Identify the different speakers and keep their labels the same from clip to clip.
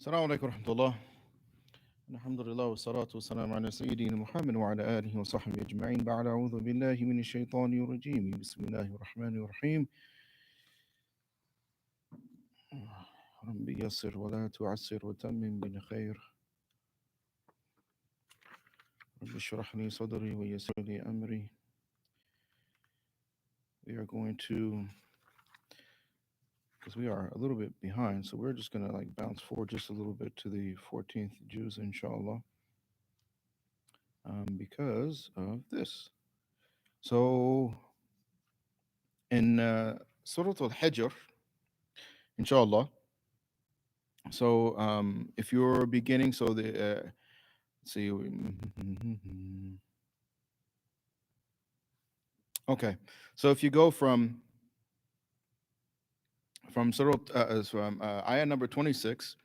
Speaker 1: السلام عليكم ورحمة الله. الحمد لله والصلاة والسلام على سيدنا محمد وعلى آله وصحبه أجمعين. بعد أعوذ بالله من الشيطان الرجيم. بسم الله الرحمن الرحيم. رب يسر ولا تعسر وتمم بالخير. رب اشرح لي صدري ويسر لي أمري. We are going to, because we are a little bit behind, so we're just going to like bounce forward just a little bit to the 14th juz, inshallah, because of this. So in Surah Al-Hijr, inshallah. So if you're beginning, so the let's see. Okay, so if you go from Surah from ayah number 26,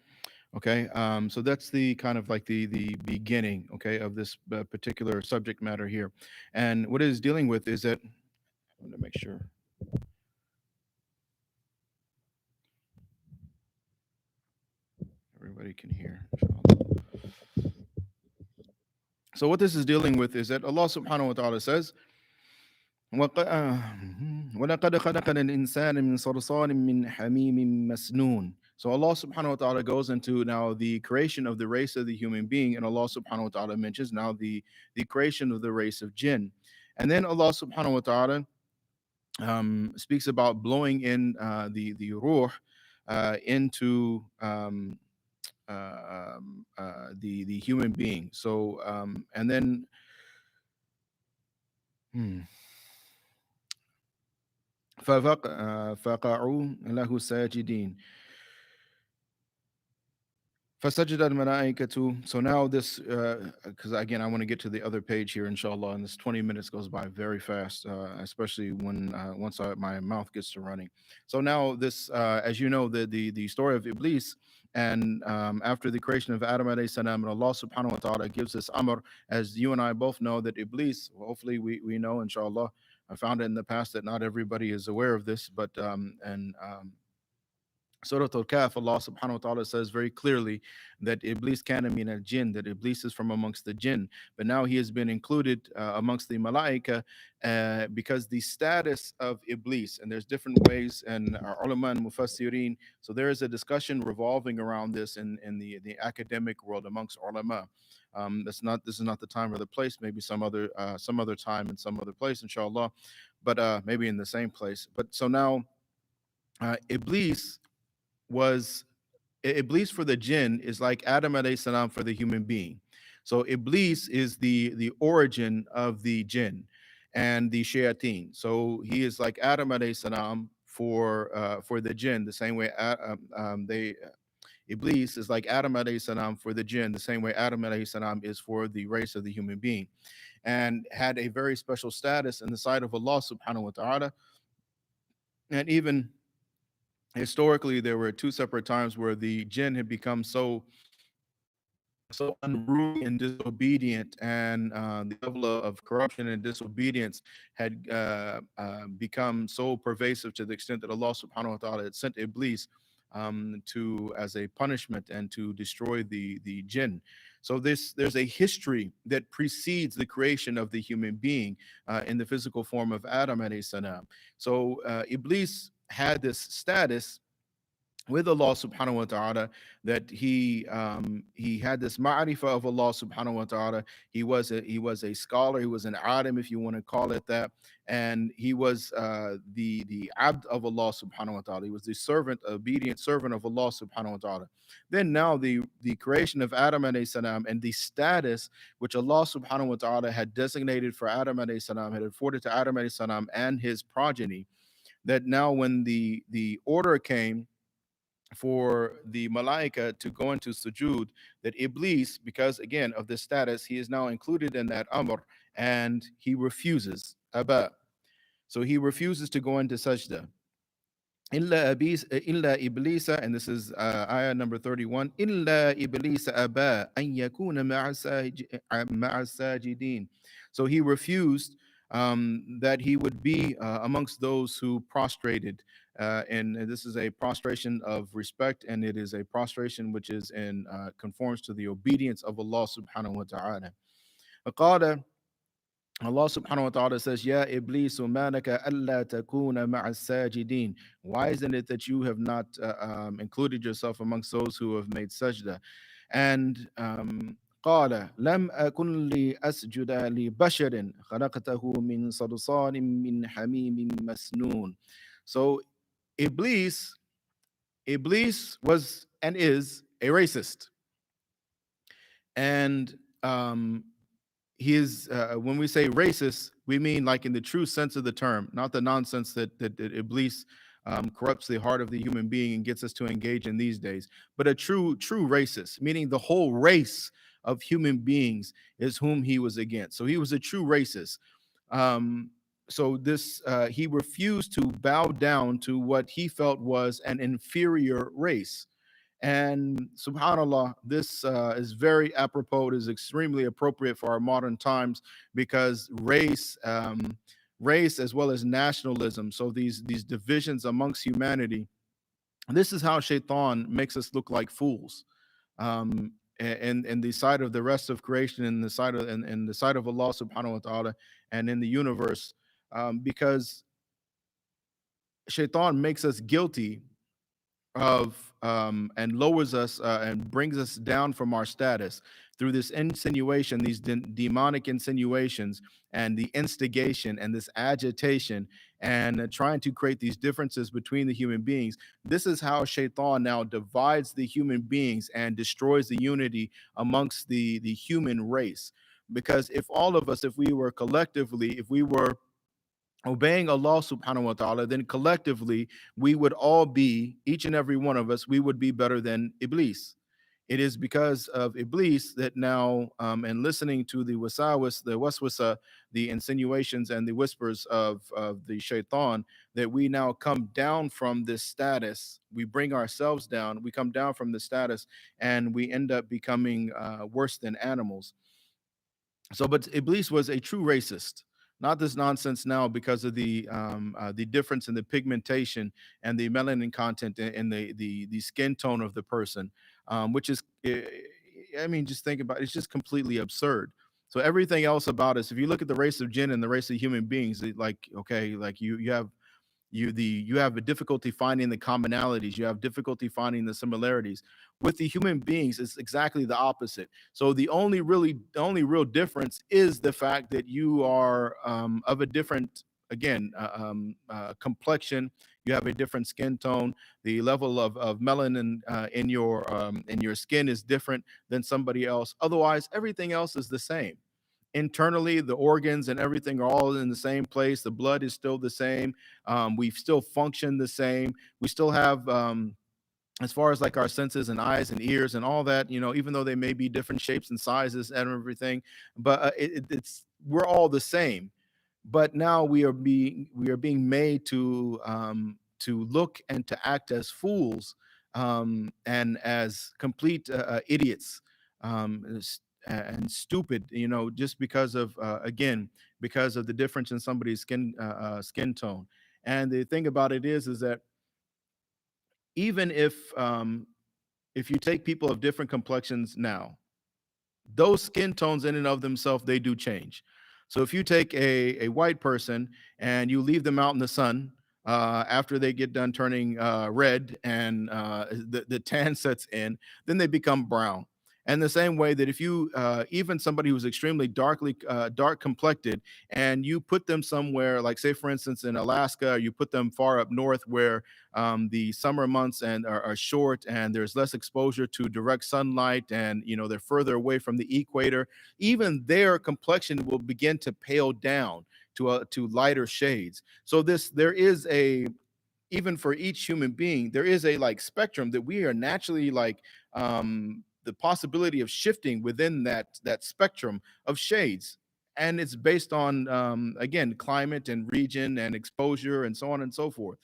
Speaker 1: okay, so that's the kind of like the beginning, okay, of this particular subject matter here, and what it is dealing with is that I want to make sure everybody can hear. Inshallah. So what this is dealing with is that Allah Subhanahu wa Taala says. وَلَقَدْ خَلَقَنَا الْإِنسَانَ مِنْ صَلْصَالٍ مِّنْ حَمِيمٍ مَسْنُونٍ. So Allah subhanahu wa ta'ala goes into now the creation of the race of the human being, and Allah subhanahu wa ta'ala mentions now the creation of the race of jinn. And then Allah subhanahu wa ta'ala speaks about blowing in the ruh into the human being. So and then hmm, فقعوا له ساجدين. فسجد الملائكة. So now this, because again, I want to get to the other page here, inshallah, and this 20 minutes goes by very fast, especially when my mouth gets to running. So now this, as you know, the story of Iblis, and after the creation of Adam alayhi salam, and Allah subhanahu wa ta'ala gives this amr, as you and I both know, that Iblis, well, hopefully we know, inshallah. I found it in the past that not everybody is aware of this, but Surah Al-Kahf, Allah subhanahu wa ta'ala says very clearly that Iblis kana min al-jinn, that Iblis is from amongst the jinn. But now he has been included amongst the malaika because the status of Iblis, and there's different ways, and ulama and mufassirin, so there is a discussion revolving around this in the academic world amongst ulama. This is not the time or the place, maybe some other time and some other place, inshallah, but maybe in the same place. But so now Iblis was Iblis for the jinn is like Adam alayhi salam for the human being. So Iblis is the origin of the jinn and the shayateen. So he is like Adam alayhi salam for the jinn, the same way they Iblis is like Adam alayhi salam for the jinn, the same way Adam alayhi salam is for the race of the human being, and had a very special status in the sight of Allah subhanahu wa ta'ala. And even historically there were two separate times where the jinn had become so unruly and disobedient, and the level of corruption and disobedience had become so pervasive to the extent that Allah subhanahu wa ta'ala had sent Iblis to as a punishment and to destroy the jinn. So there's a history that precedes the creation of the human being in the physical form of Adam alayhi salam. So Iblis had this status with Allah subhanahu wa ta'ala, that he had this ma'rifah of Allah subhanahu wa ta'ala. He was a scholar, he was an alim, if you want to call it that, and he was the abd of Allah subhanahu wa ta'ala. He was the servant, obedient servant of Allah subhanahu wa ta'ala. Then now the creation of Adam alayhi salam and the status which Allah subhanahu wa ta'ala had designated for Adam alayhi salam, had afforded to Adam alayhi salam and his progeny, that now when the order came for the malaika to go into sujood, that Iblis, because again of this status, he is now included in that amr, and he refuses. Aba. So he refuses to go into sajda. Illa Iblisa, and this is ayah number 31. Illa Iblisa aba an yakuna ma'a sajidin. So he refused that he would be amongst those who prostrated and this is a prostration of respect, and it is a prostration which is in conforms to the obedience of Allah subhanahu wa ta'ala. فقال, Allah subhanahu wa ta'ala says, Ya Iblis, manaka alla takuna ma'a sajidin. Why isn't it that you have not included yourself amongst those who have made sajda? And قال لم أكن لأسجد لبشر خلقته من صلصال من حميم مسنون. So Iblis, Iblis was and is a racist. And he is when we say racist, we mean like in the true sense of the term, not the nonsense that Iblis corrupts the heart of the human being and gets us to engage in these days, but a true racist, meaning the whole race of human beings is whom he was against. So he was a true racist. um, so this he refused to bow down to what he felt was an inferior race. And subhanallah, this is very apropos. It is extremely appropriate for our modern times because race as well as nationalism. So these divisions amongst humanity. This is how Shaitan makes us look like fools. And the side of the rest of creation, and the side of and the side of Allah subhanahu wa ta'ala, and in the universe, because Shaitan makes us guilty of and lowers us and brings us down from our status through this insinuation, these demonic insinuations, and the instigation and this agitation, and trying to create these differences between the human beings. This is how Shaitan now divides the human beings and destroys the unity amongst the human race. Because if all of us, if we were collectively, if we were obeying Allah subhanahu wa ta'ala, then collectively we would all be, each and every one of us, we would be better than Iblis. It is because of Iblis that now, and listening to the waswasa, the insinuations and the whispers of the shaitan, that we now come down from this status. We bring ourselves down, we come down from the status, and we end up becoming worse than animals. So, but Iblis was a true racist, not this nonsense now because of the difference in the pigmentation and the melanin content in the skin tone of the person, which is, I mean, just think about it, it's just completely absurd. So everything else about us, if you look at the race of jinn and the race of human beings, like okay, like you have a difficulty finding the commonalities, you have difficulty finding the similarities. With the human beings it's exactly the opposite. So the only real difference is the fact that you are of a different, again, complexion. You have a different skin tone. The level of melanin in your skin is different than somebody else. Otherwise everything else is the same. Internally the organs and everything are all in the same place. The blood is still the same. We still function the same. We still have as far as like our senses and eyes and ears and all that, even though they may be different shapes and sizes and everything, but it's we're all the same. But now we are being made to look and to act as fools, and as complete idiots, and stupid, just because of again, because of the difference in somebody's skin tone. And the thing about it is that even if you take people of different complexions now, those skin tones in and of themselves, they do change. So if you take a white person and you leave them out in the sun, after they get done turning red, and the tan sets in, then they become brown. And the same way that if you even somebody who's extremely dark complected, and you put them somewhere, like say for instance in Alaska, you put them far up north where the summer months are short, and there's less exposure to direct sunlight, and they're further away from the equator, even their complexion will begin to pale down to lighter shades. So there is a, even for each human being, there is a like spectrum that we are naturally like, the possibility of shifting within that spectrum of shades. And it's based on again, climate and region and exposure and so on and so forth.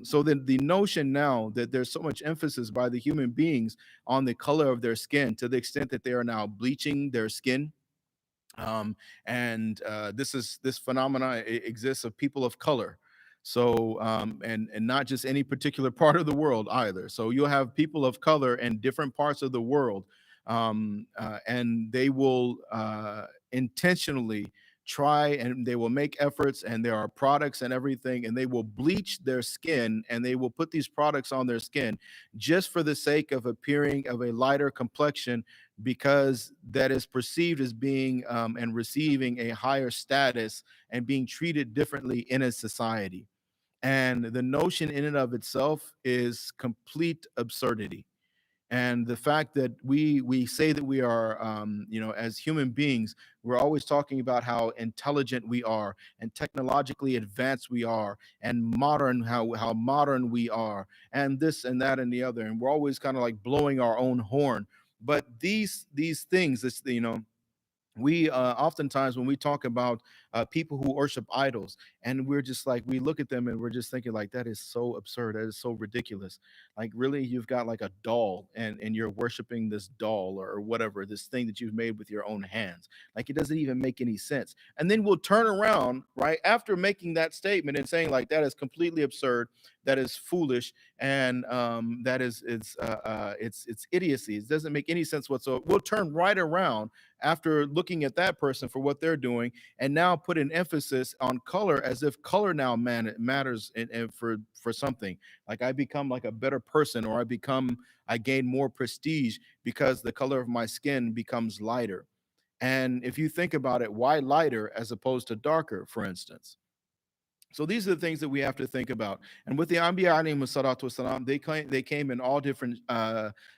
Speaker 1: So then the notion now that there's so much emphasis by the human beings on the color of their skin, to the extent that they are now bleaching their skin, and this phenomena exists of people of color. So, and not just any particular part of the world either. So you'll have people of color in different parts of the world, and they will intentionally try, and they will make efforts, and there are products and everything, and they will bleach their skin, and they will put these products on their skin just for the sake of appearing of a lighter complexion, because that is perceived as being and receiving a higher status and being treated differently in a society. And the notion in and of itself is complete absurdity. And the fact that we say that we are, as human beings, we're always talking about how intelligent we are and technologically advanced we are, and modern, how modern we are, and this and that and the other, and we're always kind of like blowing our own horn. But these things, we oftentimes when we talk about people who worship idols, and we're just like, we look at them and we're just thinking like, that is so absurd, that is so ridiculous. Like, really, you've got like a doll, and you're worshiping this doll, or whatever, this thing that you've made with your own hands. Like, it doesn't even make any sense. And then we'll turn around right after making that statement and saying like, that is completely absurd, that is foolish, and that is it's idiocy, it doesn't make any sense whatsoever. We'll turn right around after looking at that person for what they're doing, and now put an emphasis on color, as if color now matters for something. Like, I become like a better person, or I gain more prestige because the color of my skin becomes lighter. And if you think about it, why lighter as opposed to darker, for instance? So these are the things that we have to think about. And with the Anbiya alayhi salatu wasalam, they came in all different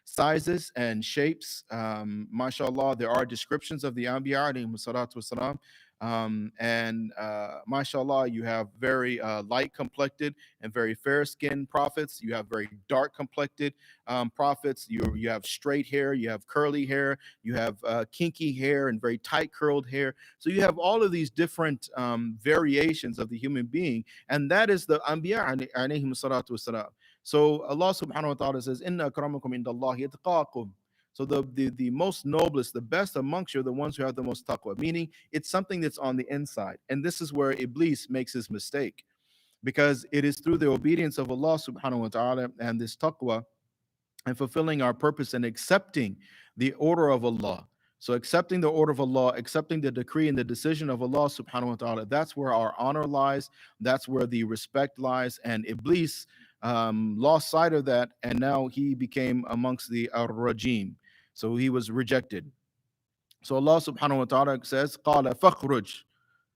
Speaker 1: sizes and shapes. MashaAllah, there are descriptions of the Anbiya alayhi salatu wasalam. And MashaAllah, you have very light complected and very fair skinned prophets. You have very dark complected prophets. You have straight hair, you have curly hair, you have kinky hair, and very tight curled hair. So you have all of these different variations of the human being, and that is the Anbiya alayhim salatu wasalam. So Allah subhanahu wa ta'ala says, Inna akramakum indallahi atqakum. So the most noblest, the best amongst you are the ones who have the most taqwa, meaning it's something that's on the inside. And this is where Iblis makes his mistake, because it is through the obedience of Allah subhanahu wa ta'ala and this taqwa, and fulfilling our purpose and accepting the order of Allah. So accepting the order of Allah, accepting the decree and the decision of Allah subhanahu wa ta'ala, that's where our honor lies, that's where the respect lies. And Iblis lost sight of that, and now he became amongst the rajim. So he was rejected. So Allah subhanahu wa ta'ala says, قَالَ فَخْرُجْ,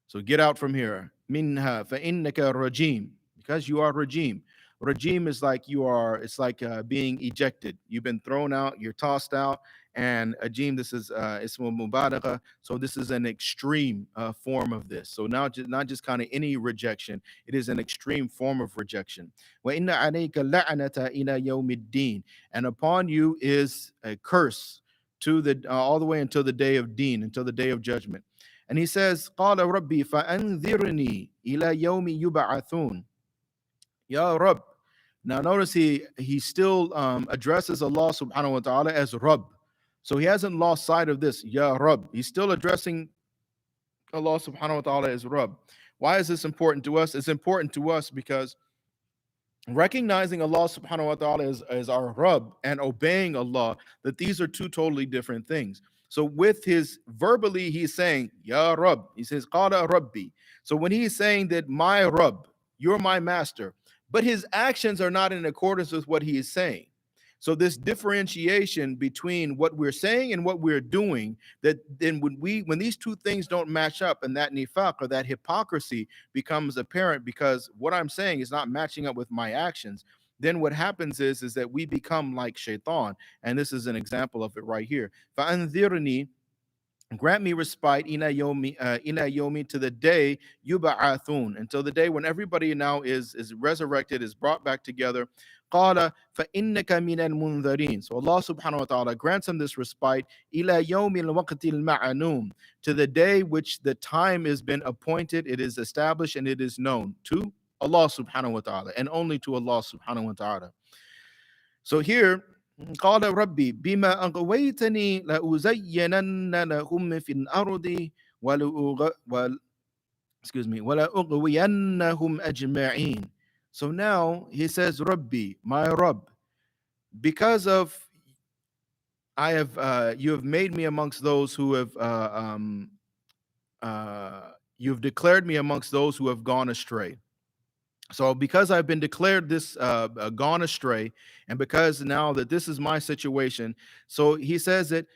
Speaker 1: so get out from here. Minha فَإِنَّكَ rajim, because you are rajim. Rajim is like you are, it's like being ejected. You've been thrown out, you're tossed out. And ajim, this is ismu mubalagha. So this is an extreme form of this. So now, not just kind of any rejection, it is an extreme form of rejection. وَإِنَّ عَلَيْكَ لَعْنَةَ إِلَى يَوْمِ الدِّينِ, and upon you is a curse to the all the way until the day of deen, until the day of judgment. And he says, قال ربي فأنذرني إلى يوم يبعثون. Ya Rabb. Now notice he still addresses Allah subhanahu wa ta'ala as Rabb. So he hasn't lost sight of this. Ya Rabb. He's still addressing Allah subhanahu wa ta'ala as Rabb. Why is this important to us? It's important to us because recognizing Allah subhanahu wa ta'ala as our Rabb and obeying Allah, that these are two totally different things. So with his verbally, he's saying, Ya Rabb. He says, Qala Rabbi. So when he's saying that my Rabb, you're my master, but his actions are not in accordance with what he is saying. So this differentiation between what we're saying and what we're doing, that then when these two things don't match up, and that nifaq, or that hypocrisy, becomes apparent because what I'm saying is not matching up with my actions, then what happens is that we become like shaitan. And this is an example of it right here. فَأَنذِرْنِي, grant me respite, ila yomi, to the day yuba'athun, until the day when everybody now is resurrected, is brought back together. Qala fa innaka minal munzarin. So Allah subhanahu wa ta'ala grants him this respite, ila yawmi al-waqti al-ma'anum, to the day which the time has been appointed, it is established, and it is known to Allah subhanahu wa ta'ala, and only to Allah subhanahu wa ta'ala. So here, قال ربي بما أغويتني لأزينن لهم في الأرض excuse me, وَلَا أُغْوِيَنَّهُمْ أَجْمَعِينَ. So now he says, Rabbi, my Rabb, because of I have you have made me amongst those who have you have declared me amongst those who have gone astray. So because I've been declared this gone astray, and because now that this is my situation, so he says that,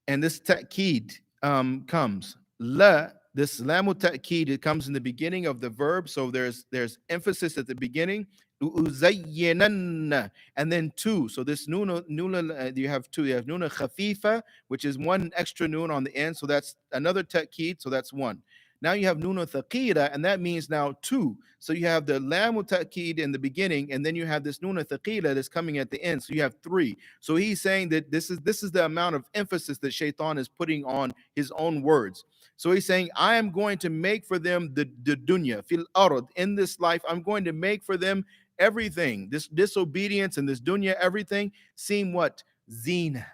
Speaker 1: and this ta'kid comes. La, this lamu ta'kid, it comes in the beginning of the verb. So there's emphasis at the beginning. Uzayyinanna, and then two. So this nuna, you have two. You have nuna khafifa, which is one extra noon on the end. So that's another ta'kid. So that's one. Now you have nuna thaqila, and that means now two. So you have the lamu ta'kid in the beginning, and then you have this nuna thaqila that's coming at the end. So you have three. So he's saying that this is the amount of emphasis that Shaitan is putting on his own words. So he's saying, I am going to make for them the dunya, fil ard, in this life, I'm going to make for them everything. This disobedience and this dunya, everything, seem what? Zina.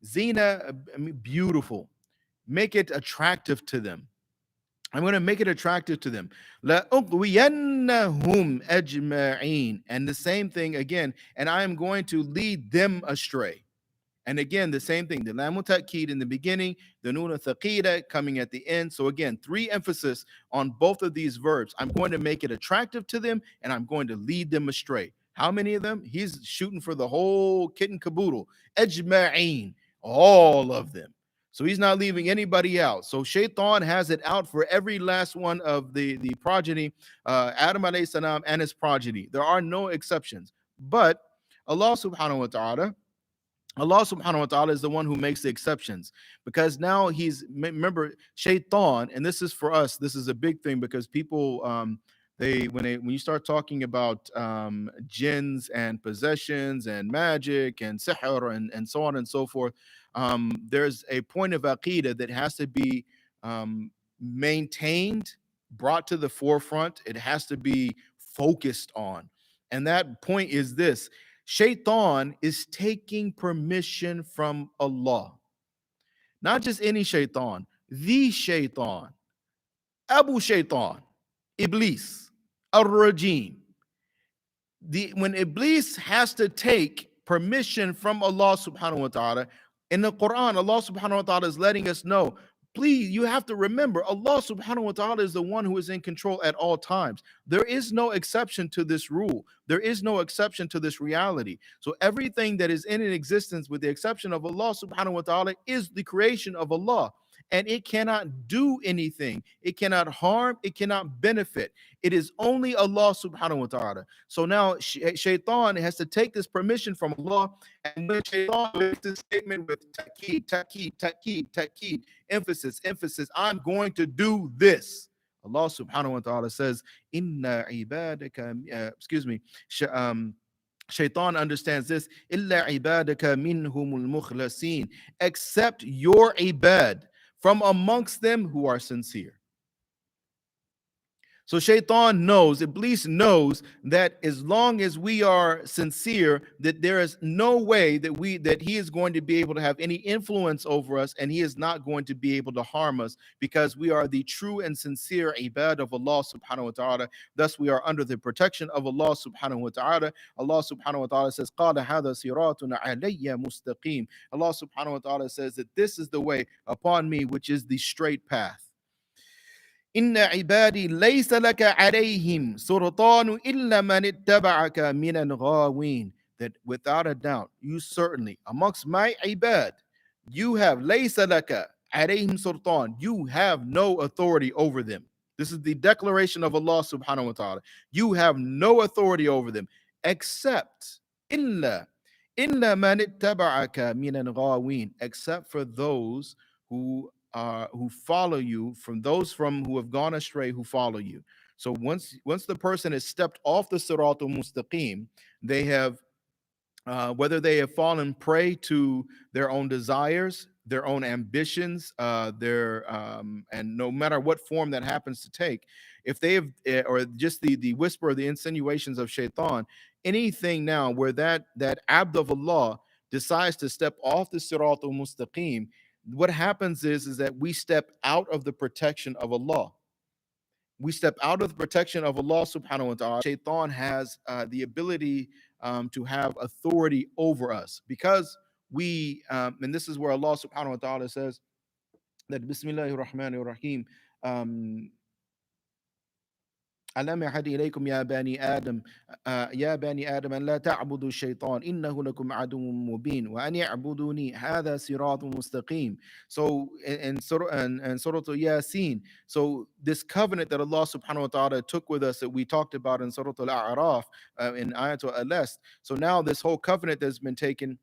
Speaker 1: Zina, I mean, beautiful. Make it attractive to them. I'm going to make it attractive to them. لَأُغْوِيَنَّهُمْ أَجْمَعِينَ. And the same thing again, and I am going to lead them astray. And again, the same thing, the lamu ta'kid in the beginning, the nuna thaqila coming at the end. So again, three emphasis on both of these verbs. I'm going to make it attractive to them, and I'm going to lead them astray. How many of them? He's shooting for the whole kit and caboodle. Ajma'een, all of them. So he's not leaving anybody out. So Shaitan has it out for every last one of the progeny, Adam alayhi salam and his progeny. There are no exceptions. But Allah subhanahu wa ta'ala, Allah subhanahu wa ta'ala is the one who makes the exceptions, because now remember, Shaitan, and this is for us, this is a big thing, because people when you start talking about jinns and possessions and magic and sihr and so on and so forth, there's a point of aqidah that has to be maintained, brought to the forefront. It has to be focused on. And that point is this: Shaitan is taking permission from Allah. Not just any shaitan, the shaitan, Abu Shaitan, Iblis, Ar-Rajim. When Iblis has to take permission from Allah subhanahu wa ta'ala, in the Quran, Allah subhanahu wa ta'ala is letting us know, please, you have to remember, Allah subhanahu wa ta'ala is the one who is in control at all times. There is no exception to this rule. There is no exception to this reality. So everything that is in existence, with the exception of Allah subhanahu wa ta'ala, is the creation of Allah. And it cannot do anything. It cannot harm. It cannot benefit. It is only Allah subhanahu wa ta'ala. So now Shaitan has to take this permission from Allah. And when Shaitan makes this statement with ta'keed, ta'keed, ta'keed, ta'keed, emphasis, emphasis, I'm going to do this. Allah subhanahu wa ta'ala says, Inna ibadaka, excuse me, Shaitan understands this, Illa ibadaka minhumul mukhlasin, except your ibad, from amongst them who are sincere. So Shaitan knows, Iblis knows, that as long as we are sincere, that there is no way that he is going to be able to have any influence over us, and he is not going to be able to harm us, because we are the true and sincere ibad of Allah subhanahu wa ta'ala. Thus we are under the protection of Allah subhanahu wa ta'ala. Allah subhanahu wa ta'ala says, قَالَ هَذَا صِرَاطٌ عَلَيَّ مُسْتَقِيمٌ. Allah subhanahu wa ta'ala says that this is the way upon me, which is the straight path. إن عبادي ليس لك عليهم سلطان إلا من اتبعك من الغاوين. That without a doubt, you certainly, amongst my ibad, you have ليس لك عليهم سلطان, you have no authority over them. This is the declaration of Allah subhanahu wa ta'ala. You have no authority over them, except إلا من اتبعك من الغاوين, except for those who follow you, from those from who have gone astray, who follow you. So once the person has stepped off the siratul mustaqim, they have whether they have fallen prey to their own desires, their own ambitions, their and no matter what form that happens to take, if they have, or just the whisper, the insinuations of shaitan, anything now where that abd of Allah decides to step off the siratul mustaqim, what happens is that we step out of the protection of Allah. We step out of the protection of Allah subhanahu wa ta'ala. Shaitan has the ability to have authority over us because and this is where Allah subhanahu wa ta'ala says that Bismillahir Rahmanir Rahim. Um, ألم يعهد إليكم يا بني آدم يا بني آدم أن لا تعبدوا الشيطان إنه لكم عدو مبين وأن يعبدوني هذا صراط مستقيم. So in Surah Yasin, so this covenant that Allah subhanahu wa ta'ala took with us that we talked about in Surah Al-A'raf in Ayatul Alest. So now this whole covenant that's been taken,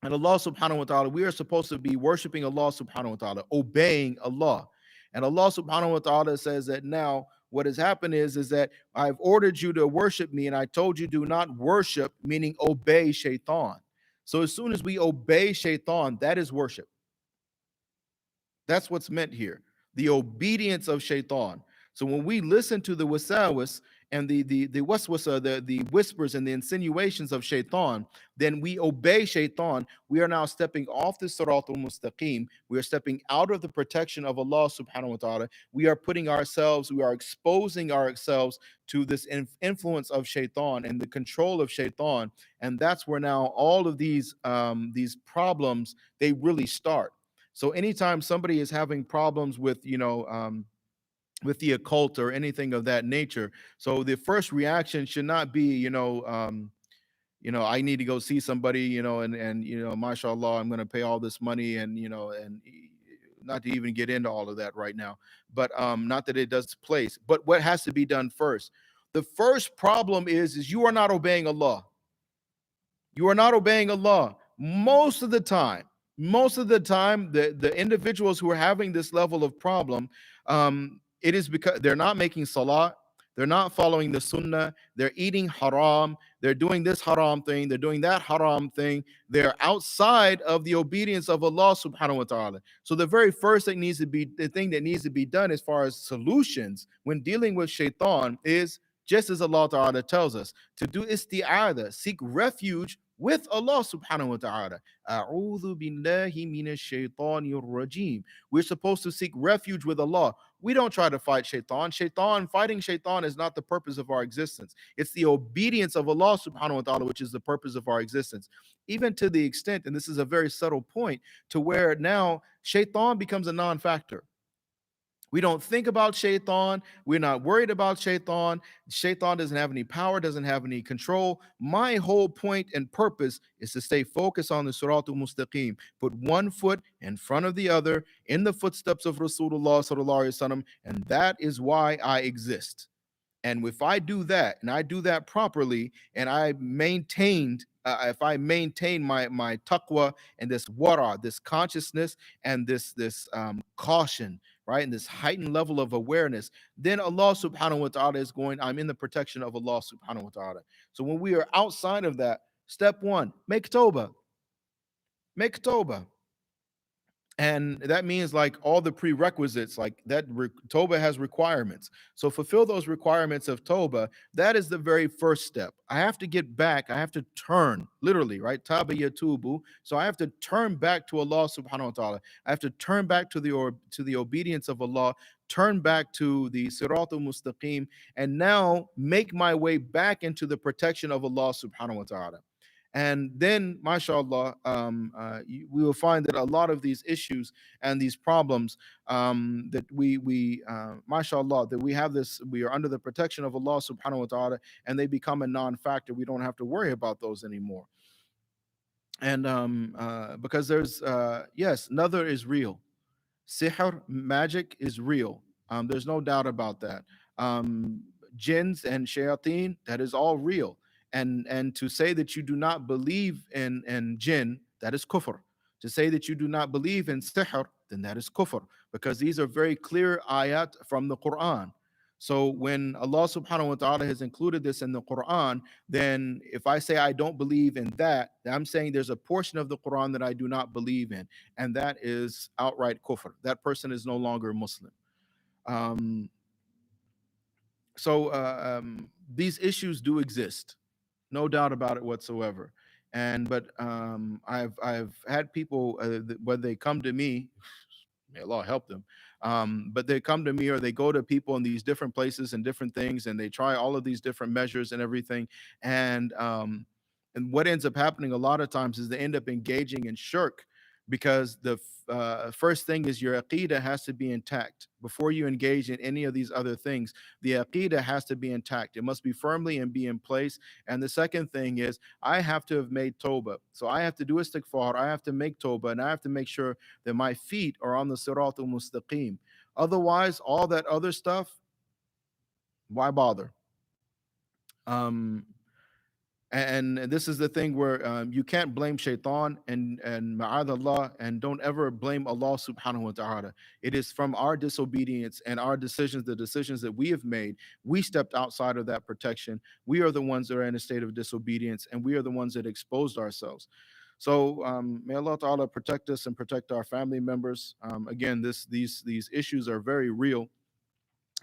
Speaker 1: and Allah subhanahu wa ta'ala, we are supposed to be worshiping Allah subhanahu wa ta'ala, obeying Allah. And Allah subhanahu wa ta'ala says that now what has happened is that I've ordered you to worship me, and I told you do not worship, meaning obey shaitan. So as soon as we obey shaitan, that is worship. That's what's meant here. The obedience of shaitan. So when we listen to the wasawis and the waswasa, the whispers and the insinuations of shaitan, then we obey shaitan. We are now stepping off the sirat al-mustaqim. We are stepping out of the protection of Allah subhanahu wa ta'ala. We are we are exposing ourselves to this influence of shaitan and the control of shaitan. And that's where now all of these problems, they really start. So anytime somebody is having problems with, with the occult or anything of that nature, so the first reaction should not be, I need to go see somebody, and mashallah, I'm going to pay all this money, and not to even get into all of that right now, but not that it does place. But what has to be done first? The first problem is you are not obeying Allah. You are not obeying Allah. Most of the time, the individuals who are having this level of problem, it is because they're not making salah, they're not following the sunnah, they're eating haram, they're doing this haram thing, they're doing that haram thing, they're outside of the obedience of Allah subhanahu wa ta'ala. So the thing that needs to be done as far as solutions when dealing with shaitan is just as Allah ta'ala tells us to do isti'adah, seek refuge with Allah subhanahu wa ta'ala. A'udhu billahi minash shaitanir rajim. We're supposed to seek refuge with Allah. We don't try to fight shaitan. Fighting shaitan is not the purpose of our existence. It's the obedience of Allah subhanahu wa ta'ala, which is the purpose of our existence. Even to the extent, and this is a very subtle point, to where now shaitan becomes a non-factor. We don't think about shaitan. We're not worried about shaitan. Shaitan doesn't have any power, doesn't have any control. My whole point and purpose is to stay focused on the Siratul Mustaqim. Put one foot in front of the other in the footsteps of Rasulullah Sallallahu Alaihi Wasallam, and that is why I exist. And if I do that, and I do that properly, and if I maintain my taqwa and this wara, this consciousness and this caution, right, and this heightened level of awareness, then Allah subhanahu wa ta'ala is going. I'm in the protection of Allah subhanahu wa ta'ala. So when we are outside of that, step one, make tawbah, make tawbah. And that means like all the prerequisites, like that Toba has requirements. So fulfill those requirements of Toba. That is the very first step. I have to get back. I have to turn, literally, right? Taba yatubu. So I have to turn back to Allah subhanahu wa ta'ala. I have to turn back to the obedience of Allah, turn back to the Siratul Mustaqim, and now make my way back into the protection of Allah subhanahu wa ta'ala. And then mashallah, we will find that a lot of these issues and these problems, that we mashallah, that we have this, we are under the protection of Allah subhanahu wa ta'ala, and they become a non-factor. We don't have to worry about those anymore. And because there's yes, another is real. Sihr, magic, is real. There's no doubt about that. Um, Jinns and shayateen, that is all real. And to say that you do not believe in jinn, that is kufr. To say that you do not believe in sihr, then that is kufr, because these are very clear ayat from the Quran. So when Allah subhanahu wa ta'ala has included this in the Quran, then if I say I don't believe in that, I'm saying there's a portion of the Quran that I do not believe in, and that is outright kufr. That person is no longer Muslim. Um, so these issues do exist, no doubt about it whatsoever. And but I've had people, when they come to me, may Allah help them, But they come to me or they go to people in these different places and different things, and they try all of these different measures and everything. And what ends up happening a lot of times is they end up engaging in shirk, because the first thing is your aqidah has to be intact before you engage in any of these other things. The aqidah has to be intact, it must be firmly and be in place. And the second thing is I have to have made tawbah, so I have to do istighfar, I have to make tawbah, and I have to make sure that my feet are on the sirat al-mustaqim. Otherwise, all that other stuff, why bother? um and this is the thing where you can't blame shaitan and ma'adallah, and don't ever blame Allah subhanahu wa ta'ala. It is from our disobedience and our decisions, the decisions that we have made. We stepped outside of that protection. We are the ones that are in a state of disobedience, and we are the ones that exposed ourselves. So may Allah ta'ala protect us and protect our family members. Again, these issues are very real,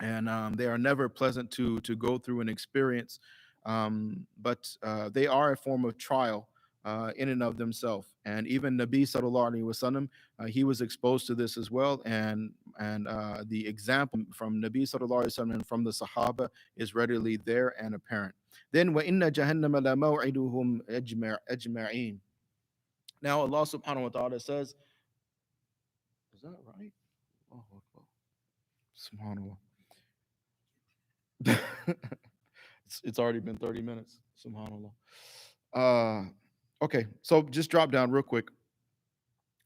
Speaker 1: and they are never pleasant to go through and experience. But they are a form of trial in and of themselves. And even Nabi sallallahu alaihi wasallam, he was exposed to this as well. And the example from Nabi sallallahu alaihi wasallam and from the Sahaba is readily there and apparent. Then wa inna jahannama la maw'iduhum ajma'in. Now Allah subhanahu wa ta'ala says, is that right? Oh, subhanallah. It's already been 30 minutes. Subhanallah. Okay, so just drop down real quick.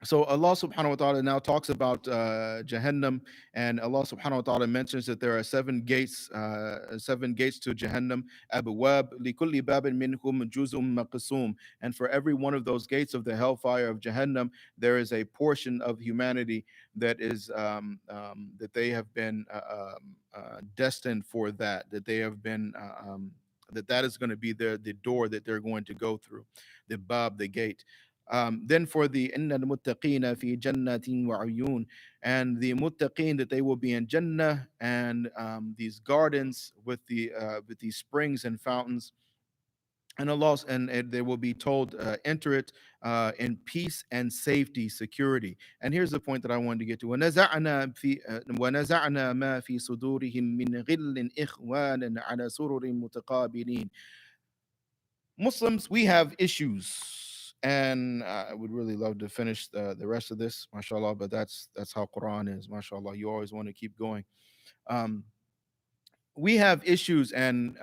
Speaker 1: So Allah subhanahu wa ta'ala now talks about Jahannam, and Allah subhanahu wa ta'ala mentions that there are seven gates to Jahannam. Abwab likulli babin minhum juz'un maqsum. And for every one of those gates of the hellfire of Jahannam, there is a portion of humanity that is that they have been destined for that they have been that is going to be the door that they're going to go through, the bab, the gate. Then for the inna al-muttaqina fi jannatin wa uyun, and the muttaqin, that they will be in Jannah, and these gardens with these springs and fountains. And Allah, and they will be told, enter it in peace and safety, security. And here's the point that I wanted to get to. وَنَزَعْنَا مَا فِي صُدُورِهِم مِّنْ غِلٍّ إِخْوَانًا عَلَى سُرُرٍ مُتَقَابِلِينَ. Muslims, we have issues, and I would really love to finish the rest of this, mashallah. But that's how Quran is, mashallah. You always want to keep going. Um, we have issues, and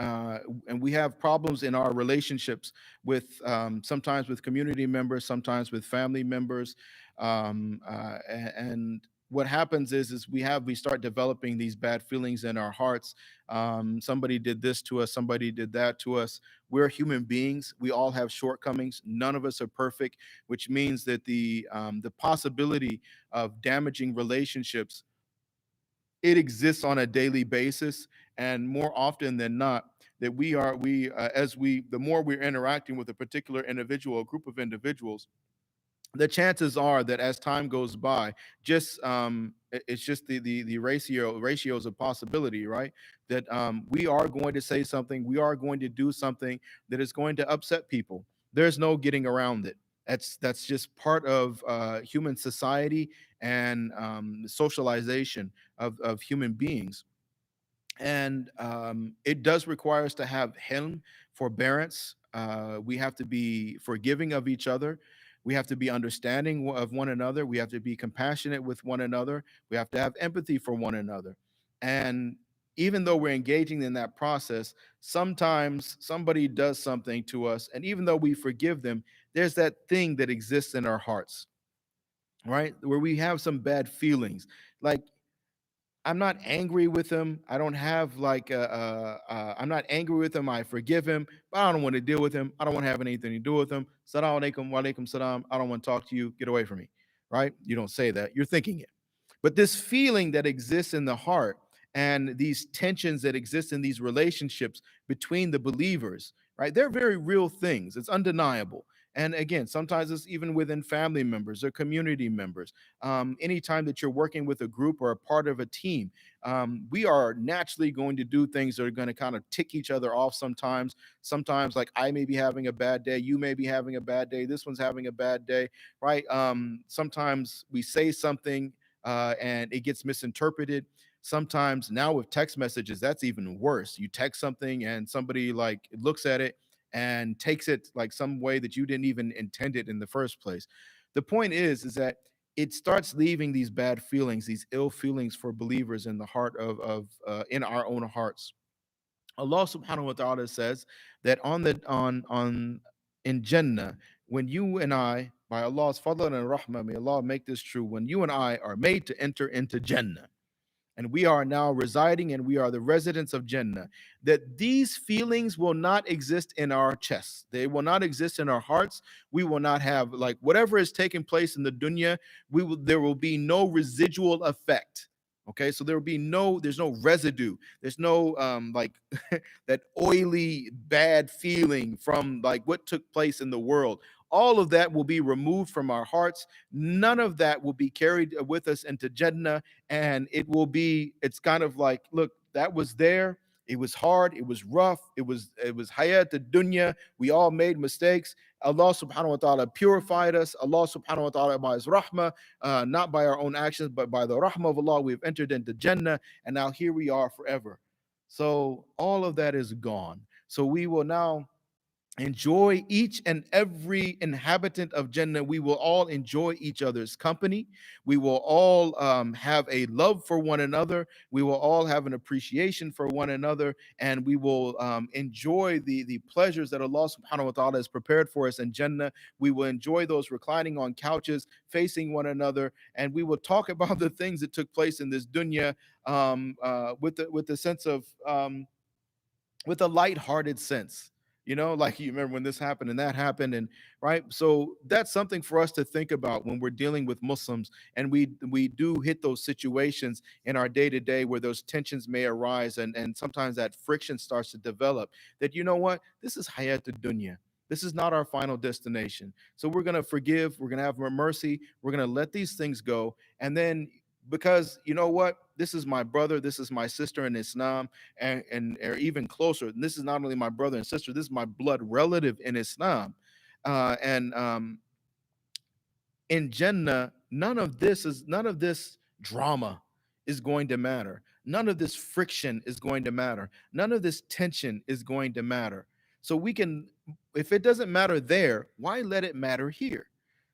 Speaker 1: we have problems in our relationships with sometimes with community members, sometimes with family members. And what happens is we start developing these bad feelings in our hearts. Somebody did this to us, somebody did that to us. We're human beings, we all have shortcomings, none of us are perfect, which means that the possibility of damaging relationships, it exists on a daily basis. And more often than not, that we as we the more we're interacting with a particular individual, a group of individuals, the chances are that as time goes by, just it's just the ratios of possibility, right? That we are going to say something, we are going to do something that is going to upset people. There's no getting around it. That's just part of human society and socialization of human beings. And it does require us to have hilm, forbearance. We have to be forgiving of each other. We have to be understanding of one another. We have to be compassionate with one another. We have to have empathy for one another. And even though we're engaging in that process, sometimes somebody does something to us, and even though we forgive them, there's that thing that exists in our hearts, right? Where we have some bad feelings. Like, I'm not angry with him. I don't have like I'm not angry with him. I forgive him, but I don't want to deal with him. I don't want to have anything to do with him. Salam alaikum, wa alaikum salam. I don't want to talk to you. Get away from me. Right? You don't say that. You're thinking it. But this feeling that exists in the heart, and these tensions that exist in these relationships between the believers, right? They're very real things. It's undeniable. And again, sometimes it's even within family members or community members. Anytime that you're working with a group or a part of a team, we are naturally going to do things that are going to kind of tick each other off sometimes. Sometimes, like, I may be having a bad day, you may be having a bad day, this one's having a bad day, right? Sometimes we say something and it gets misinterpreted. Sometimes now with text messages, that's even worse. You text something and somebody like looks at it and takes it like some way that you didn't even intend it in the first place. The point is that it starts leaving these bad feelings, these ill feelings for believers in the heart of in our own hearts. Allah subhanahu wa ta'ala says that on in Jannah, when you and I, by Allah's fadl and rahmah, may Allah make this true, when you and I are made to enter into Jannah, and we are now residing and we are the residents of Jannah, that these feelings will not exist in our chests. They will not exist in our hearts. We will not have like whatever is taking place in the dunya, there will be no residual effect. Okay, so there will be there's no residue. There's no like that oily bad feeling from like what took place in the world. All of that will be removed from our hearts. None of that will be carried with us into Jannah, and it's kind of like, look, that was there, it was hard, it was rough, it was hayat dunya, we all made mistakes. Allah subhanahu wa ta'ala purified us. Allah subhanahu wa ta'ala, by his rahmah, not by our own actions but by the rahmah of Allah, we've entered into Jannah, and now here we are forever. So all of that is gone. So we will now enjoy each and every inhabitant of Jannah. We will all enjoy each other's company. We will all have a love for one another. We will all have an appreciation for one another, and we will enjoy the pleasures that Allah subhanahu wa ta'ala has prepared for us in Jannah. We will enjoy those reclining on couches, facing one another, and we will talk about the things that took place in this dunya with the sense of with a light-hearted sense. Like you remember when this happened and that happened, and right. So that's something for us to think about when we're dealing with Muslims, and we do hit those situations in our day to day where those tensions may arise, and sometimes that friction starts to develop. That, you know what, this is hayat dunya. This is not our final destination. So we're gonna forgive. We're gonna have mercy. We're gonna let these things go, and then, because you know what, this is my brother, this is my sister in Islam, and or even closer. And this is not only my brother and sister, this is my blood relative in Islam. And In Jannah, none of this drama is going to matter. None of this friction is going to matter. None of this tension is going to matter. So we can, if it doesn't matter there, why let it matter here?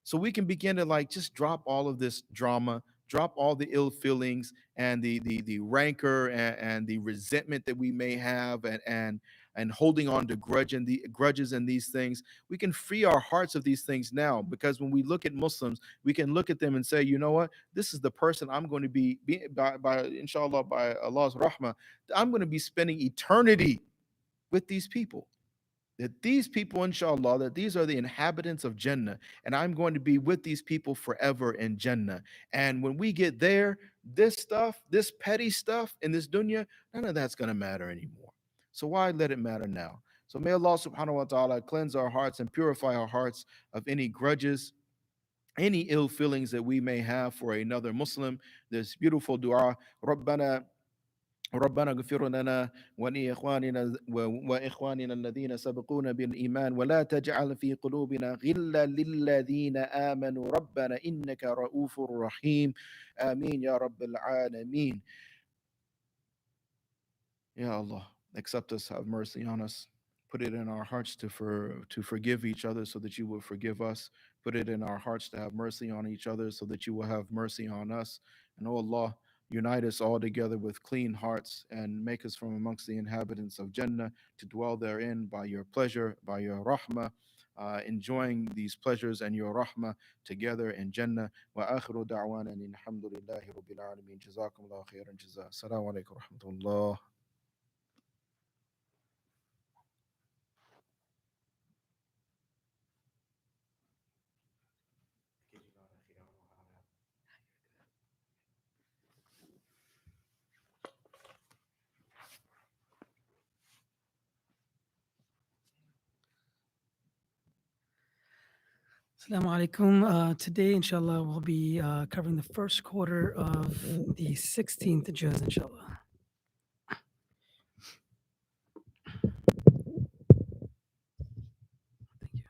Speaker 1: So we can begin to like just drop all of this drama, drop all the ill feelings and the rancor and the resentment that we may have, and holding on to grudges and these things. We can free our hearts of these things now, because when we look at Muslims, we can look at them and say, you know what, this is the person I'm going to be by inshallah, by Allah's rahmah, I'm going to be spending eternity with these people. That these people, inshallah, that these are the inhabitants of Jannah, and I'm going to be with these people forever in Jannah. And when we get there, this stuff, this petty stuff in this dunya, none of that's going to matter anymore. So why let it matter now? So may Allah subhanahu wa ta'ala cleanse our hearts and purify our hearts of any grudges, any ill feelings that we may have for another Muslim. This beautiful dua, ربنا ربنا اغفر لنا وإخواننا الذين سبقونا بالإيمان ولا تجعل في قلوبنا غلا للذين آمنوا ربنا إنك رؤوف رحيم آمين يا رب العالمين. Ya Allah, accept us, have mercy on us. Put it in our hearts to forgive each other so that you will forgive us. Put it in our hearts to have mercy on each other so that you will have mercy on us. And oh Allah, unite us all together with clean hearts and make us from amongst the inhabitants of Jannah to dwell therein by your pleasure, by your rahmah, enjoying these pleasures and your rahmah together in Jannah. Wa akhiru da'wana alhamdulillahi rabbil alameen. Jazakum Allah khairan jaza. Assalamu alaikum wa rahmatullah.
Speaker 2: Assalamu alaikum. Today, inshallah, we'll be covering the first quarter of the 16th juz, inshallah. Thank you.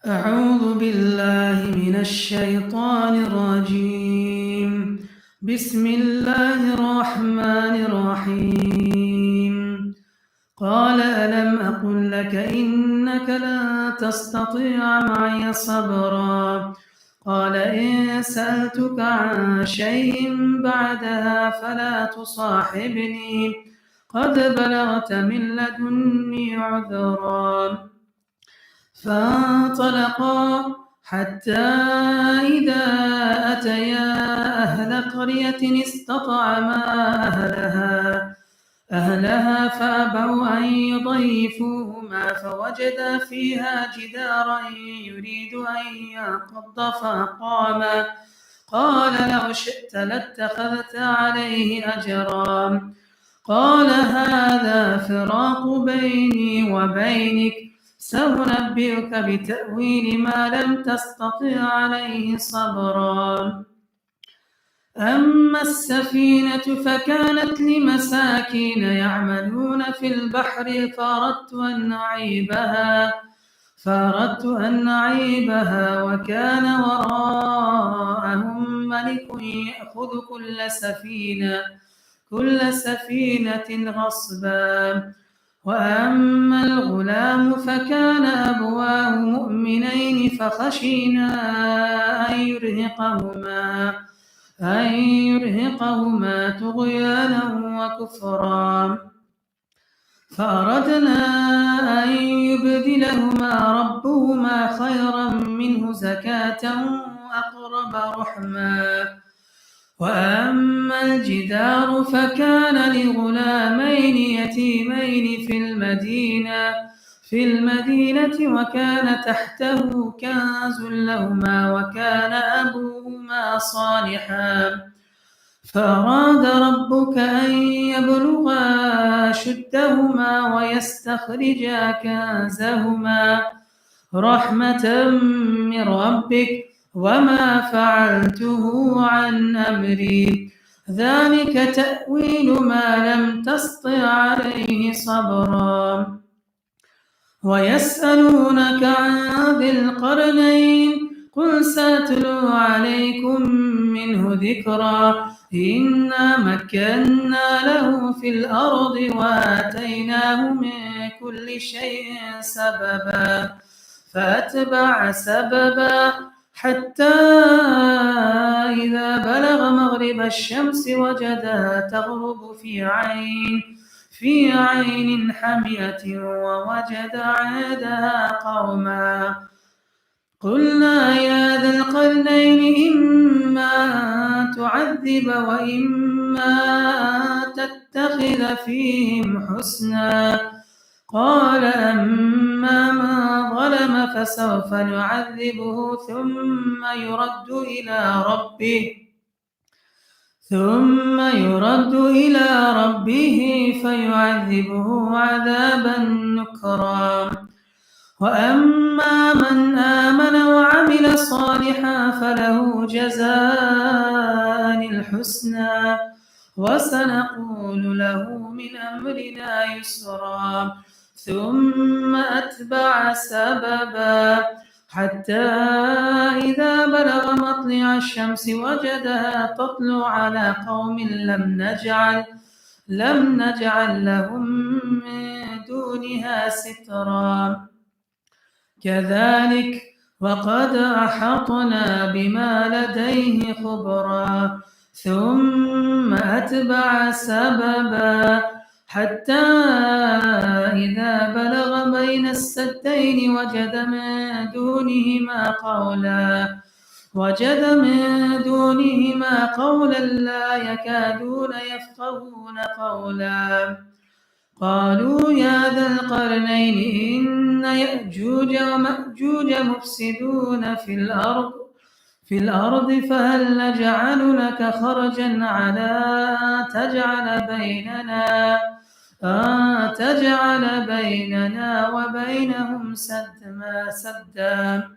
Speaker 2: أعوذ بالله من الشيطان الرجيم. بسم الله الرحمن الرحيم. قال ألم أقل لك إنك لن تستطيع معي صبرا. قال إن سألتك عن شيء بعدها فلا تصاحبني قد بلغت من لدني عذرا. فانطلقا حتى إذا أتيا أهل قرية استطعما أهلها فأبوا أن يضيفوهما فوجدا فيها جدارا يريد أن ينقض فقاما. قال لو شئت لاتخذت عليه أجرا. قال هذا فراق بيني وبينك سأنبئك بتأويل ما لم تستطع عليه صبرا. أما السفينة فكانت لمساكين يعملون في البحر فأردت أن نعيبها وكان وراءهم ملك يأخذ كل سفينة غصبا. وأما الغلام فكان أبواه مؤمنين فخشينا أن يرهقهما طغيانا وكفرا. فأردنا أن يبدلهما ربهما خيرا منه زكاة وأقرب رحما. وأما الجدار فكان لغلامين يتيمين في المدينة وكان تحته كنز لهما وكان أبوهما صالحا. فأراد ربك أن يبلغا أشدهما ويستخرجا كنزهما رحمة من ربك وما فعلته عن أمري ذلك تأويل ما لم تسطع عليه صبرا. ويسألونك عن ذي القرنين قل سأتلو عليكم منه ذكرا. إنا مكنا له في الأرض وآتيناه من كل شيء سببا. فأتبع سببا حتى إذا بلغ مغرب الشمس وجدها تغرب في عين حمية ووجد عندها قوما. قلنا يا ذا القرنين إما أن تعذب وإما أن تتخذ فيهم حسنا. قال أما من ظلم فسوف نعذبه ثم يرد إلى ربه فيعذبه عذابا نكرا. وأما من آمن وعمل صالحا فله جزاء الحسنى وسنقول له من أمرنا يسرا. ثم أتبع سببا حتى إذا بلغ مطلع الشمس وجدها تطلع على قوم لم نجعل لهم من دونها سترا. كذلك وقد أحطنا بما لديه خبرا. ثم أتبع سببا حتى إذا بلغ بين السدين وجد من دونهما قولا لا يكادون يفقهون قولا. قالوا يا ذا القرنين إن يأجوج ومأجوج مفسدون في الأرض فهل نجعل لك خرجا على أن تجعل بيننا وبينهم سدا.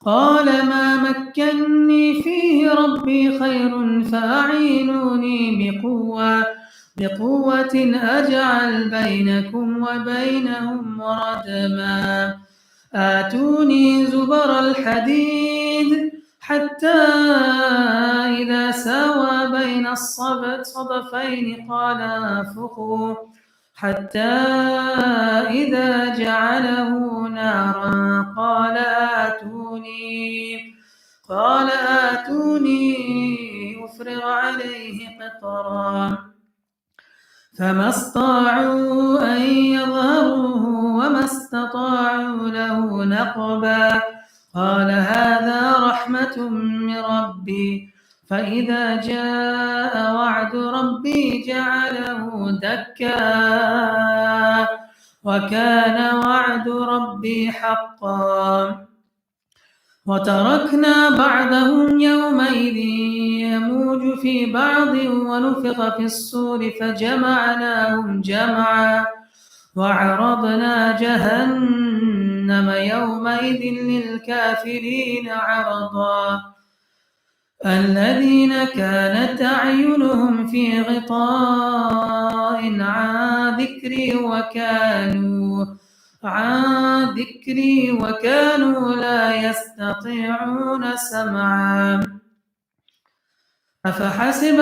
Speaker 2: قال ما مكني فيه ربي خير فأعينوني بقوة أجعل بينكم وبينهم ردما.
Speaker 3: آتوني زبر الحديد حتى إذا ساوى بين الصدفين قال انفخوا حتى إذا جعله نارا قال آتوني أفرغ عليه قطرا فما استطاعوا أن يظهروه وما استطاعوا له نقبا قال هذا رحمة من ربي فإذا جاء وعد ربي جعله دكا وكان وعد ربي حقا وتركنا بعضهم يومئذ يموج في بعض ونفخ في الصور فجمعناهم جمعا وعرضنا جهنم يومئذ للكافرين عرضا الذين كانت أعينهم في غطاء عن ذكري وكانوا لا يستطيعون سمعا أفحسب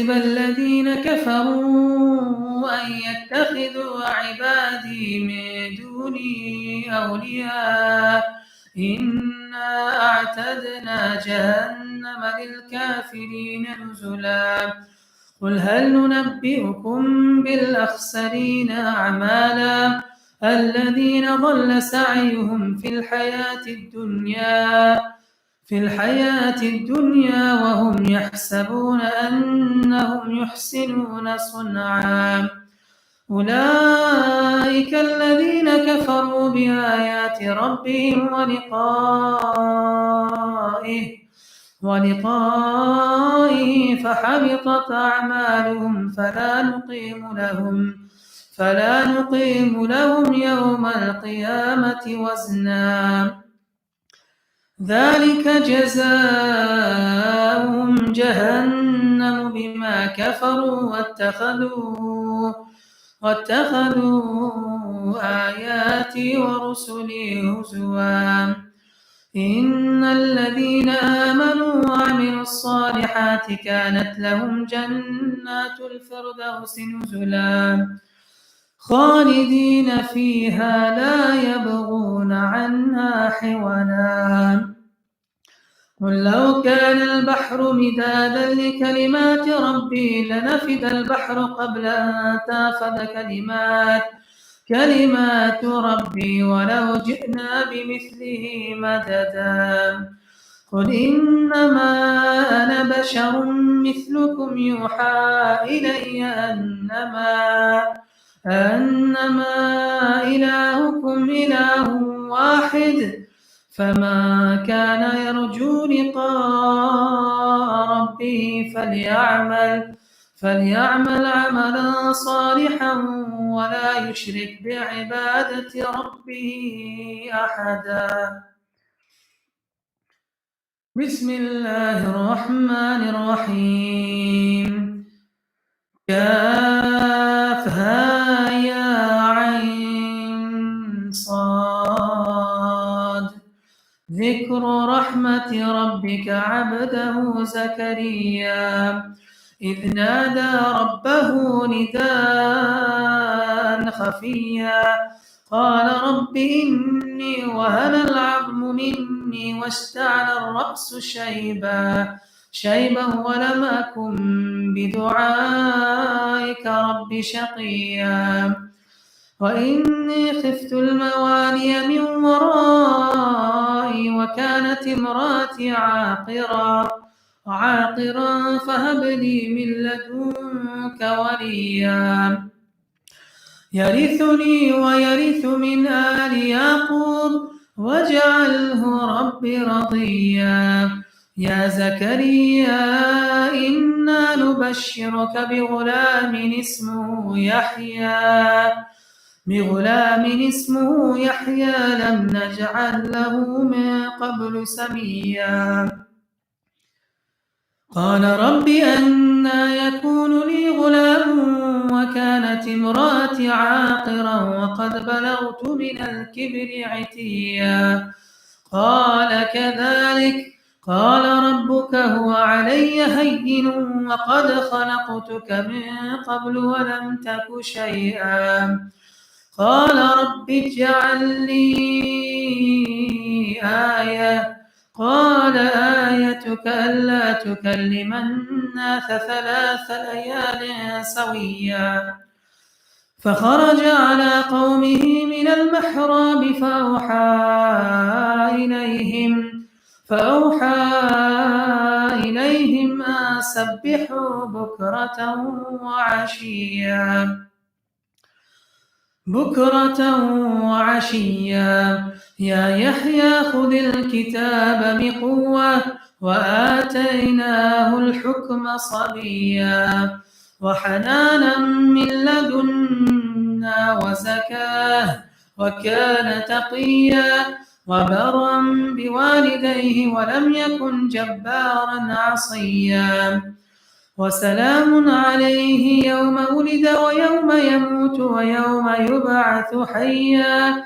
Speaker 3: الذين كفروا أن يتخذوا عبادي من دوني أولياء إنا أعتدنا جهنم للكافرين نزلا قل هل ننبئكم بالأخسرين أعمالا الذين ضل سعيهم في الحياة الدنيا وهم يحسبون أنهم يحسنون صنعا أولئك الذين كفروا بآيات ربهم ولقائه فحبطت أعمالهم فلا نقيم لهم يوم القيامة وزنا ذلك جزاؤهم جهنم بما كفروا واتخذوا آياتي ورسلي هزوا إن الذين آمنوا وعملوا الصالحات كانت لهم جنات الفردوس نزلا خالدين فيها لا يبغون عنها حولا قل لو كان البحر مدادا لكلمات ربي لنفد البحر قبل أن تنفد كلمات ربي ولو جئنا بمثله مددا قل إنما أنا بشر مثلكم يوحى إلي أنما إلهكم إله واحد فمن كان يرجو لقاء ربه فليعمل عملا صالحا ولا يشرك بعبادة ربه أحدا بسم الله الرحمن الرحيم كافها يا عين صاد ذكر رحمة ربك عبده زكريا إذ نادى ربه نداء خفيا قال رب إني وهن العظم مني واشتعل الرأس شيبا ولم أكن بدعائك رب شقيا وإني خفت الموالي من ورائي وكانت امرأتي عاقرا فهب لي من لدنك وليا يرثني ويرث من آل يعقوب واجعله رب رضيا يا زكريا إنا نبشرك بغلام اسمه يحيى لم نجعل له من قبل سميا قال رب أنى يكون لي غلام وكانت امرأتي عاقرا وقد بلغت من الكبر عتيا. قال كذلك قال ربك هو علي هين وقد خلقتك من قبل ولم تك شيئا. قال رب اجعل لي آية. قال آيتك ألا تكلم الناس 3 ليال سويا. فخرج على قومه من المحراب فأوحى إليهم أن سبحوا بكرة وعشيا. يا يحيى خذ الكتاب بقوة وآتيناه الحكم صبيا وحنانا من لدنا وزكاة وكان تقيا وبرا بوالديه ولم يكن جبارا عصيا. وسلام عليه يوم ولد ويوم يموت ويوم يبعث حيا.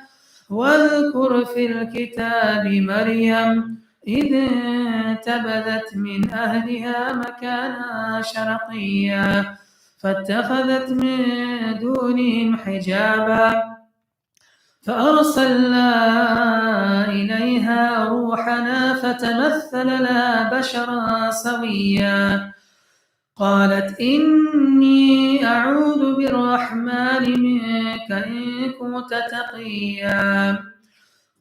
Speaker 3: واذكر في الكتاب مريم إذ انتبذت من أهلها مكانا شرقيا فاتخذت من دونهم حجابا فأرسلنا إليها روحنا فتمثل لها بشرا سويا. قالت إني أعوذ بالرحمن منك إن كنت تقيا.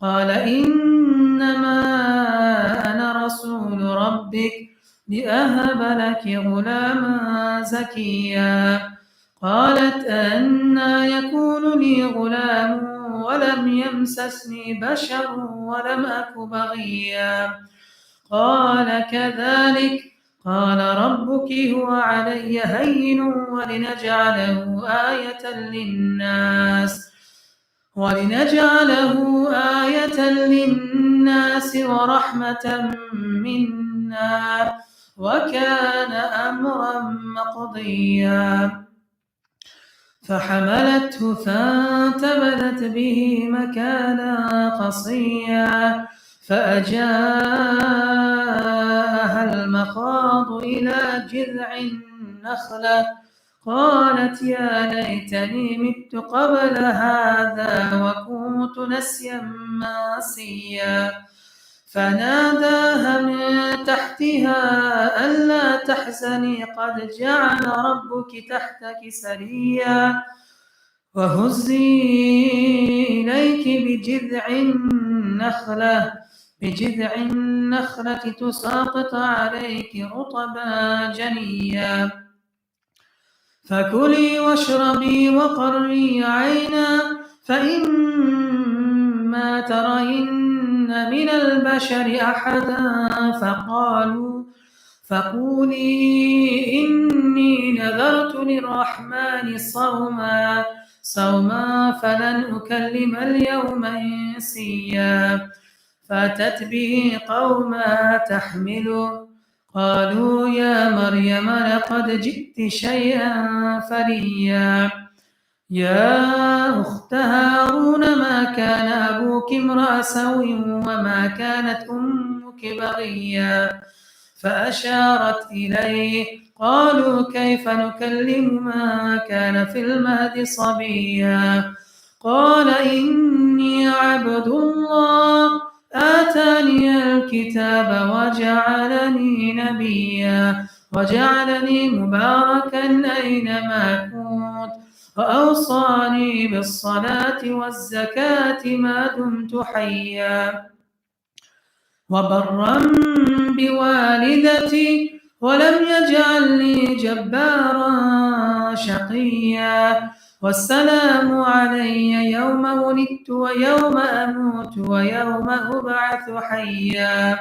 Speaker 3: قال إنما أنا رسول ربك لأهب لك غلاما زكيا. قالت أنى يكون لي غلام ولم يمسسني بشر ولم أك بغيا. قال كذلك قال ربك هو علي هين ولنجعله آية للناس ورحمة منا وكان أمرا مقضيا. فحملته فانتبذت به مكانا قصيا فأجاءها المخاض إلى جذع النخلة قالت يا ليتني مت قبل هذا وكنت نسيا منسيا. فناداها من تحتها ألا تحزني قد جعل ربك تحتك سريا وهزي إليك بجذع النخلة تساقط عليك رطبا جنيا. فكلي واشربي وقري عينا فإما ترين من البشر أحدا فقولي إني نذرت للرحمن صوما فلن أكلم اليوم إنسيا. فأتت به قوما تحمله قالوا يا مريم لقد جئت شيئا فريا. يا أخت هارون ما كان أبوك امرأ سوء وما كانت أمك بغيا. فأشارت إليه قالوا كيف نكلم من كان في المهد صبيا. قال إني عبد الله آتاني الكتاب وجعلني نبيا وجعلني مباركا أينما كنت وأوصاني بالصلاة والزكاة ما دمت حيا وبرا بوالدتي ولم يجعلني جبارا شقيا. والسلام علي يوم ولدت ويوم أموت ويوم أبعث حيا.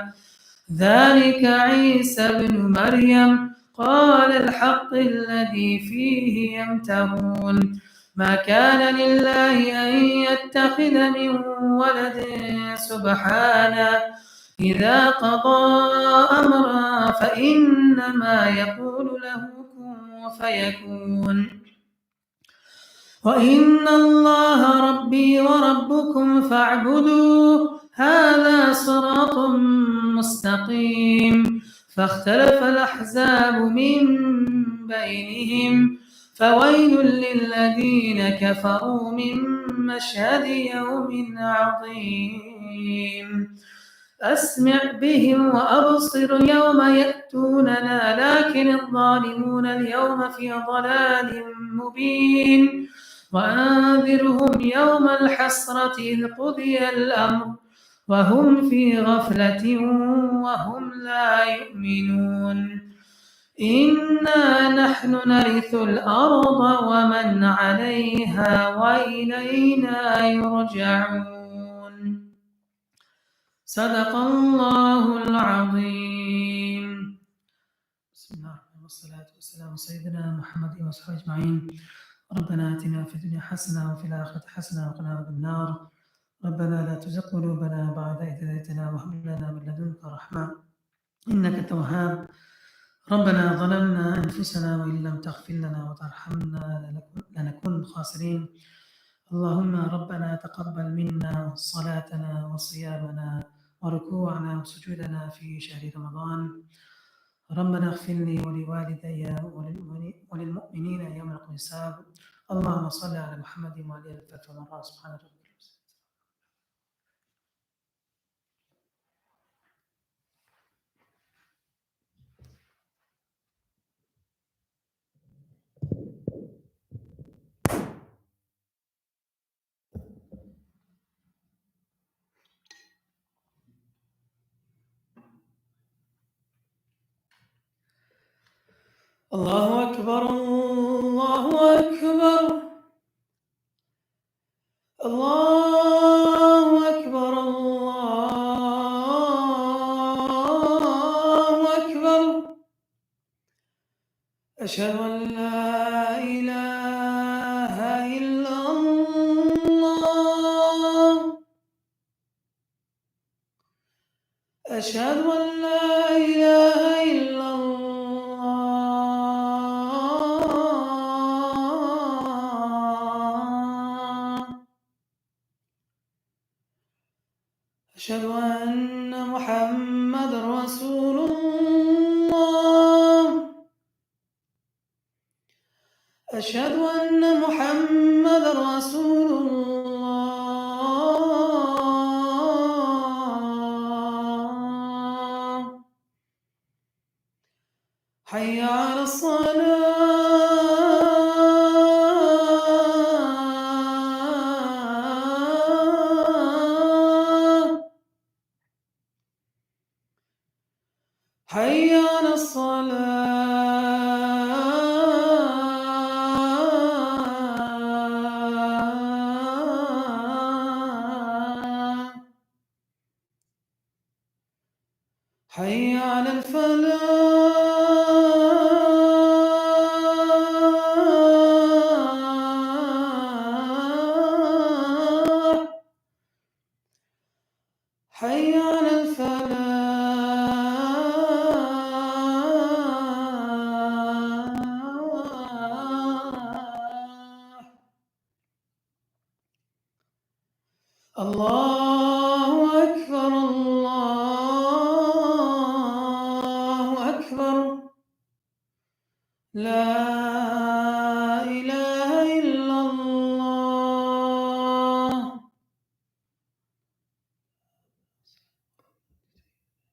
Speaker 3: ذلك عيسى بن مريم قال الحق الذي فيه يمترون. ما كان لله أن يتخذ من ولد سبحانه إذا قضى أمرا فإنما يقول له كن فيكون. وإن الله ربي وربكم فاعبدوه هذا صراط مستقيم فاختلف الأحزاب من بينهم فويل للذين كفروا من مشهد يوم عظيم أسمع بهم وأبصر يوم يأتوننا لكن الظالمون اليوم في ضلال مبين وأنذرهم يوم الحسرة إذ قضي الأمر وهم في غفلة وهم لا يؤمنون إنا نحن نرث الأرض ومن عليها وإلينا يرجعون صدق الله العظيم. بسم الله الرحمن والصلاة والسلام على سيدنا محمد وصحبه أجمعين. ربنا آتنا في الدنيا حسنة وفي الآخرة حسنة وقنا عذاب النار. ربنا لا تزغ قلوبنا بعد إذ هديتنا وهب لنا من لدنك رحمة إنك أنت الوهاب. ربنا ظلمنا أنفسنا وإن لم تغفر لنا وترحمنا لنكن من الخاسرين. اللهم ربنا تقبل منا صلاتنا وصيامنا وركوعنا وسجودنا في شهر رمضان. ربنا اغفر لي ولوالدي وللمؤمنين يوم يقوم الحساب. اللهم صل على محمد وعلى آله وصحبه وسلم. سبحان ربك. الله أكبر الله أكبر الله أكبر الله أكبر أشهد أن لا إله إلا الله أشهد أن لا إله إلا الله أشهد أن محمد رسول الله أشهد أن محمد رسول الله حي على الصلاة حي على الصلاة حي على الفلاح حي على الفلاح. الله أكبر الله أكبر لا